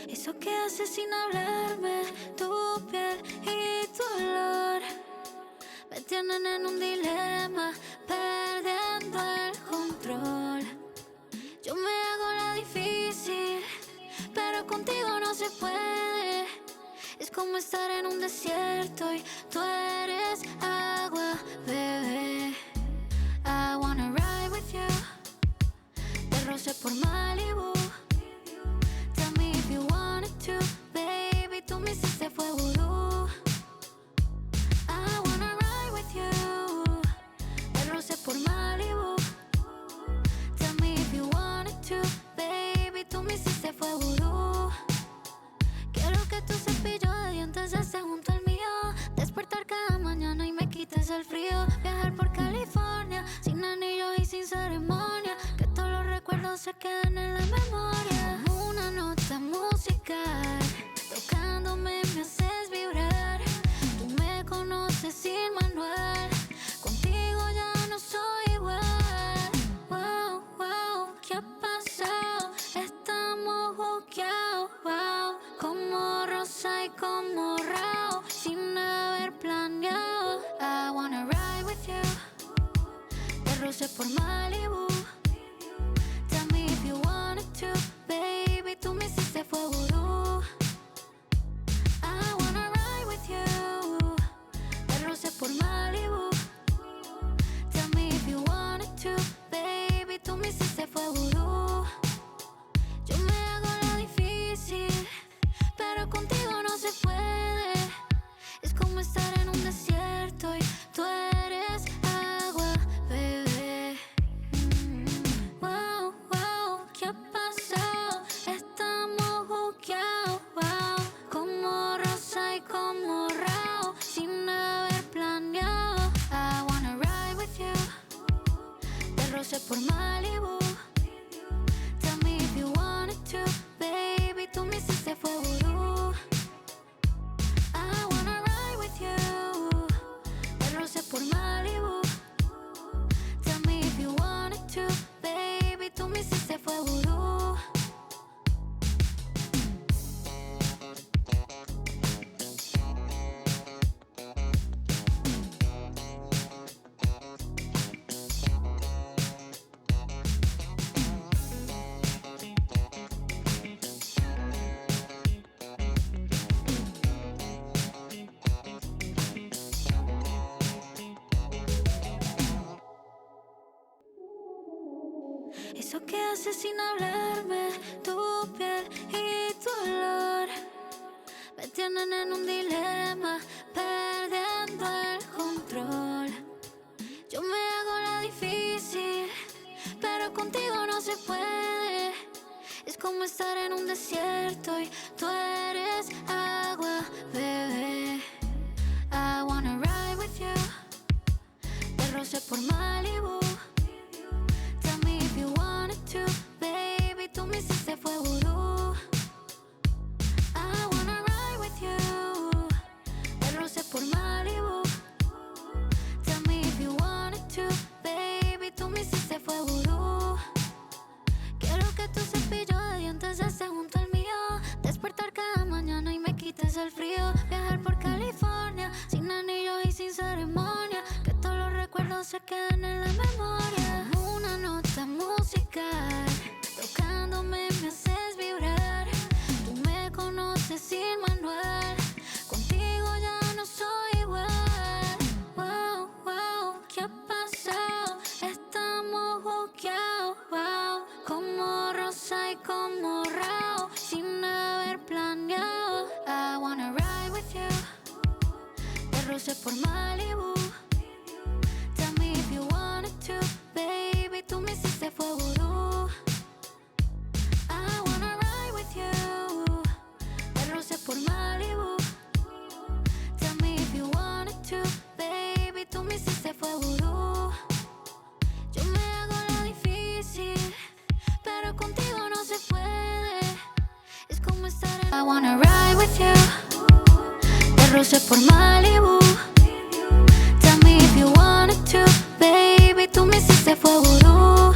Eso que haces sin hablarme, tu piel y tu olor me tienen en un dilema, perdiendo el control. Yo me hago la difícil, pero contigo no se puede. Es como estar en un desierto y tú eres agua, bebé. I wanna ride with you. Te rocé por Malibu. Tell me if you wanted to, baby. Tú me hiciste fue vudú. I wanna ride with you. Te rocé por Malibu. Tell me if you wanted to, baby. Tú me hiciste fue vudú. Quiero que tu cepillo de dientes esté junto al mío. Despertar cada mañana y me quites el frío. Viajar por California sin anillos y sin ceremonia. Que todos los recuerdos se queden en la memoria. Como una nota musical, tocándome me haces vibrar. Tú me conoces sin manual. Contigo ya no soy igual. Wow, wow, ¿qué ha pasado? Estamos buqueados, wow. Como rosa y como rao, sin haber planeado. I wanna ride with you. Te rocé por Malibu. Tell me if you wanted to, baby. Tú me hiciste fue vudú. I wanna ride with you. Te rocé por Malibu. Tell me if you wanted to, baby. Tú me hiciste fue vudú. Yo me hago la difícil, pero contigo no se puede. Es como estar en un desierto y tú eres agua, bebé. Wow, wow, ¿qué ha pasado? Estamos buqueados, wow. Como rosa y como rao, sin haber planeado. I wanna ride with you. Te rocé por Malibu. Tell me if you wanted to, baby. Tú me hiciste fue vudú. I wanna ride with you. Te rocé por Malibu. Tell me if you wanted to, baby. Tú me hiciste fue vudú. Eso que haces sin hablarme, tu piel y tu olor me tienen en un dilema, perdiendo el control. Yo me hago la difícil, pero contigo no se puede. Es como estar en un desierto y tú eres agua, bebé. I wanna ride with you. Te rocé por Malibu. Tell me if you wanted to, baby. Tú me hiciste fue vudú. I wanna ride with you. Te rocé por Malibu. Tell me if you wanted to, baby. Tú me hiciste fue vudú. Quiero que tu cepillo de dientes esté junto al mío. Despertar cada mañana y me quites el frío. Viajar por California sin anillos y sin ceremonia. Que todos los recuerdos se queden en la memoria. Como una nota musical, tocándome me haces vibrar. Tú me conoces sin manual. Contigo ya no soy igual. Wow, wow, ¿qué ha pasado? Estamos buqueados, wow. Como rosa y como rao, sin haber planeado. I wanna ride with you. Te rocé por Malibu. Tell me if you wanted to, baby. Tú me hiciste fue vudú. I wanna ride with you. Te rocé por Malibu. Tell me if you wanted to, baby. Tú me hiciste fue vudú. Yo me hago la difícil, pero contigo no se puede. Es como estar en... I wanna ride with you. Te rocé por Malibu. Tell me if you wanted to, baby. Tú me hiciste fue vudú.